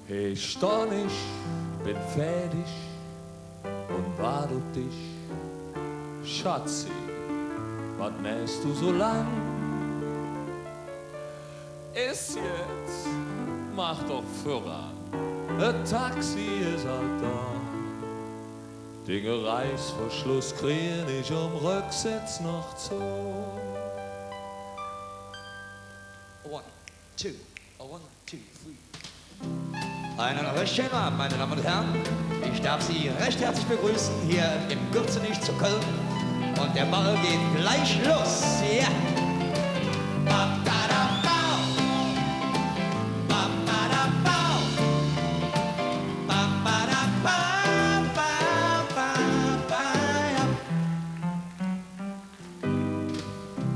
Ich steh nicht, bin fertig und warte auf dich. Schatzi, was nähst du so lang? Ist jetzt, mach doch voran, ein Taxi ist halt da. Den Reißverschluss krieg ich Rücksitz noch zu. 1, 2, 1, 2, 3. Einen recht schönen Abend, meine Damen und Herren. Ich darf Sie recht herzlich begrüßen hier im Gürzenich zu Köln. Und der Ball geht gleich los. Ja.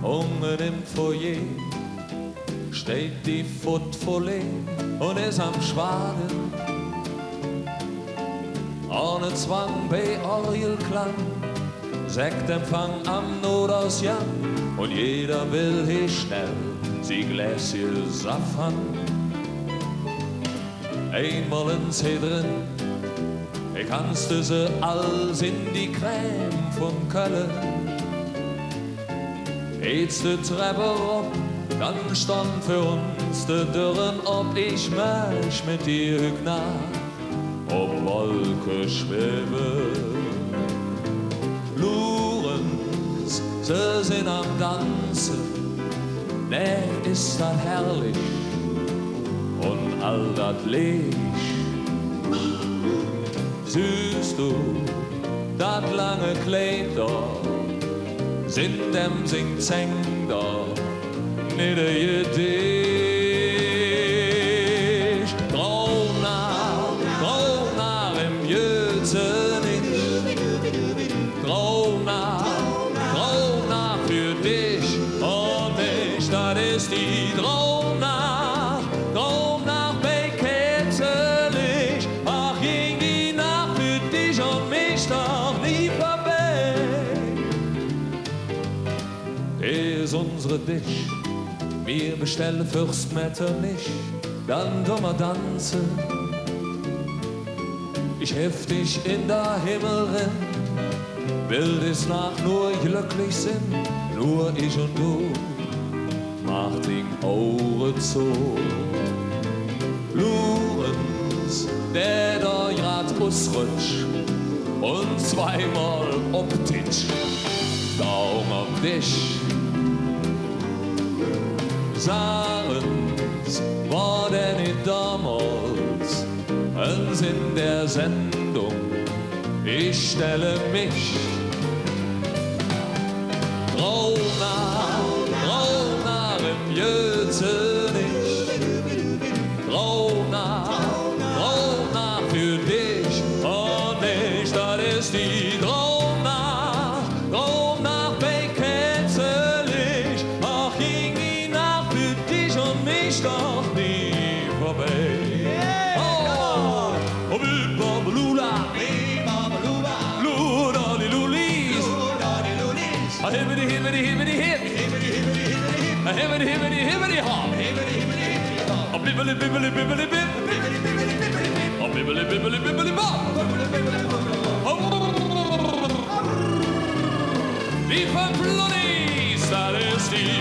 Unten im Foyer steht die Footvolley und ist am Schwaden. Ohne Zwang bei Orgelklang, Sektempfang am Notausgang und jeder will hier schnell sie Gläschen Saft haben. Einmal ins Hedren, ich kannste sie alles in die Creme von Köln. Jetzt die Treppe ab, dann stand für uns die Dürren ob ich mich mit dir nach ob Wolke schwebe. Lorenz, sie sind am Tanzen, ne, ist das herrlich und all das Licht. Süß du, das lange Kleid da, sind dem Sing-Zeng da, nicht der dich. Grau nach im Jözenich, grau nach für dich und mich, das ist die grau nach bei Ketzelich. Ach, ging die Nacht für dich und mich doch nie vorbei. Ist unsere Dich, wir bestellen Fürst Metternich, dann dummer Danze. Ich heftig in der Himmel renn, will des nach nur glücklich sind, nur ich und du, macht die Ohren zu. Lorenz, der da grad ausrutscht und zweimal obtitsch, Daumen auf dich. Sagen's, war denn nicht damals ein Sinn der Sendung? Ich stelle mich grau nach im Jözenich, grau nach für dich und ich, das ist die grau nach bei Ketzelich. Ach, ging die Nacht für dich und mich doch nie vorbei. Oh, Bibabalula, Lula-di-Lulis, Hibbidi-hibbidi-hibbidi-hip, Hibbidi-hibbidi-hibbidi-hop, Bibbidi-bibbidi-bibbidi-bip, Bibbidi-bibbidi-bibbidi-bop. Die fünf Lullis, das ist die